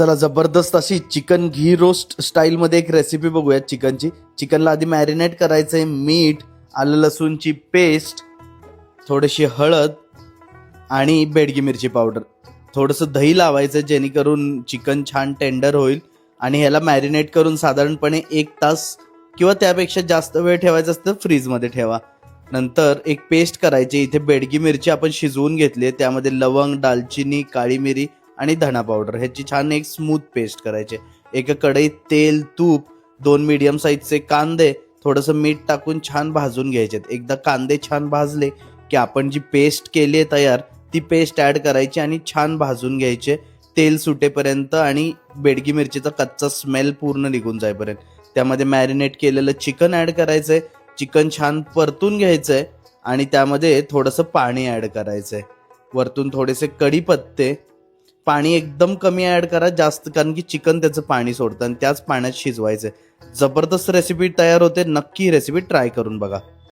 चला जबरदस्त अशी चिकन घी रोस्ट स्टाईलमध्ये एक रेसिपी बघूया चिकनची. चिकनला आधी मॅरिनेट करायचं आहे. मीठ, आलं लसूणची पेस्ट, थोडीशी हळद आणि बेडगी मिरची पावडर, थोडंसं दही लावायचं जेणेकरून चिकन छान टेंडर होईल. आणि ह्याला मॅरिनेट करून साधारणपणे 1 तास किंवा त्यापेक्षा जास्त वेळ ठेवायचं असतं फ्रीजमध्ये ठेवा. नंतर एक पेस्ट करायची. इथे बेडगी मिरची आपण शिजवून घेतली आहे, त्यामध्ये लवंग, दालचिनी, काळी मिरी आणि धना पावडर ह्याची छान एक स्मूथ पेस्ट करायची. एका कढईत तेल, तूप, 2 मीडियम साईजचे कांदे, थोडंसं मीठ टाकून छान भाजून घ्यायचे. एकदा कांदे छान भाजले की आपण जी पेस्ट केली आहे तयार ती पेस्ट ॲड करायची आणि छान भाजून घ्यायचे तेल सुटेपर्यंत आणि बेडगी मिरचीचा कच्चा स्मेल पूर्ण निघून जाईपर्यंत. त्यामध्ये मॅरिनेट केलेलं चिकन ॲड करायचं आहे. चिकन छान परतून घ्यायचं आहे आणि त्यामध्ये थोडंसं पाणी ॲड करायचं आहे. वरतून थोडेसे कढीपत्ते, पाणी एकदम कमी ॲड करा जास्त, कारण की चिकन त्याचं पाणी सोडतं आणि त्याच पाण्यात शिजवायचं आहे. जबरदस्त रेसिपी तयार होते. नक्की ही रेसिपी ट्राय करून बघा.